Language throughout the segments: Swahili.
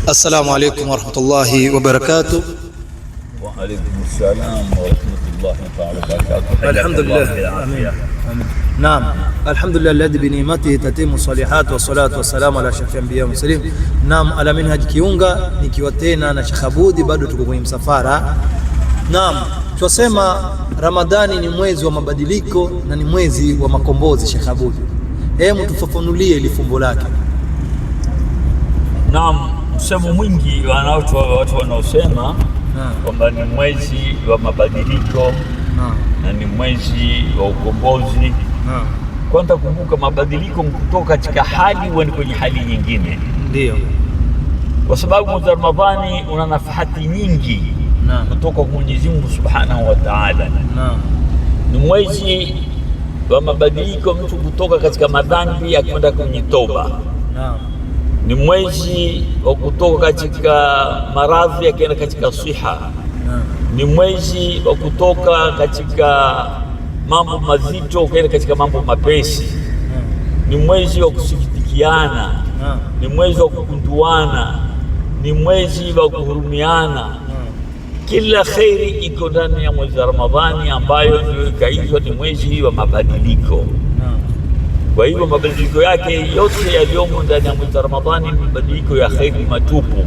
Assalamu alaikum warahmatullahi wabarakatuh. Wa alaikum assalam warahmatullahi wabarakatuh. Alhamdulillah. Amin. Naam. Alhamdulillah alladhi bi ni'matihi tatimu salihat wa salatu wa salamu ala ashrafil anbiya wa mursalin. Naam, ala Minhaj Kiunga nikiwa tena na Sheikh Abudi, bado tuko kwenye msafara. Naam, tunasema Ramadhani ni mwezi wa mabadiliko na ni mwezi wa makombozi. Sheikh Abudi, hebu tufafanulie ili fumbo lake. Naam, msemo mwingi watu wanaosema kwamba ni mwezi wa mabadiliko na ni mwezi wa ukombozi. Kwanza kumbuka, mabadiliko kutoka katika hali uende kwenye hali nyingine. Ndio. Kwa sababu mwezi wa Ramadhani una nafahati nyingi kutoka kwa Mwenyezi Mungu Subhanahu wa Ta'ala. Ni mwezi wa mabadiliko, mtu kutoka katika madhambi kwenda kwenye toba. Ni mwezi wa kutoka katika maradhi akaenda katika siha. Ni mwezi wa kutoka katika mambo mazito ukaenda katika mambo mapesi. Ni mwezi wa kusikitikiana. Ni mwezi wa kukunduana. Ni mwezi wa kuhurumiana. Kila khairi iko ndani ya mwezi wa Ramadhani, ambayo ndio ikaitwa ni mwezi wa mabadiliko. Kwa hivyo mabadiliko yake yote yaliyomo ndani ya mwezi wa Ramadhani ni mabadiliko ya khairi matupu.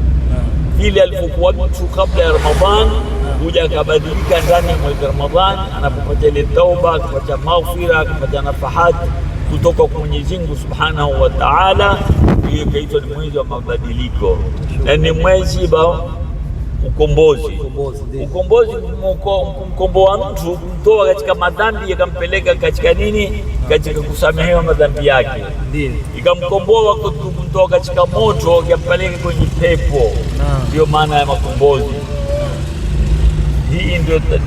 Vile alipokuwa mtu kabla ya Ramadhani kuja akabadilika ndani ya mwezi wa Ramadhani, anapopata ile tauba, akapata maghfira, akapata nafahati kutoka kwa Mwenyezi Mungu Subhanahu wa Ta'ala, hiyo ikaitwa ni mwezi wa mabadiliko. Na ni mwezi wa ukombozi. Ukombozi mkomboa mtu kumtoa katika madhambi akampeleka katika nini? Katika kusamehewa madhambi yake. Ikamkomboa kumtoa katika moto akampeleka kwenye pepo. Ndio maana ya makombozi. Hii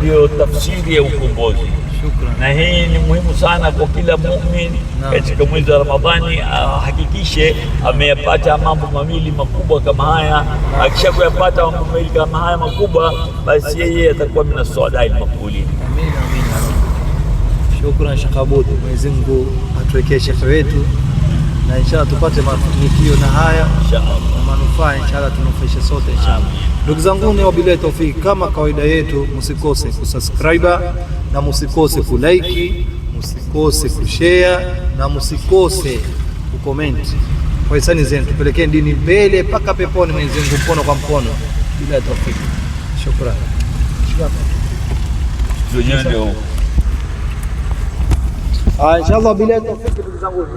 ndio tafsiri ya ukombozi. Na hii ni muhimu sana kwa kila muumini katika mwezi wa Ramadhani, hakikishe ameyapata mambo mawili makubwa kama haya. Akisha kuyapata mambo mawili kama haya makubwa, basi yeye atakuwa min as-su'ada'il maqbulin. Amin, amin. Shukran Sheikh Abudi, Mwenyezi Mungu atuwekee shekhe wetu na inshallah tupate mafanikio na haya inshallah, na manufaa inshallah, tunufaishe sote inshallah. Ndugu zangu, ni wabillahi tawfik. Kama kawaida yetu, msikose kusubscribe na msikose kulike, msikose kushare na msikose kucomment. Kwa hisani zenu tupelekee dini mbele mpaka peponi, Mwenyezi Mungu, mkono kwa mkono. Bila tawfik. Shukran. Ndio. Inshallah bila tawfik, ndugu zangu.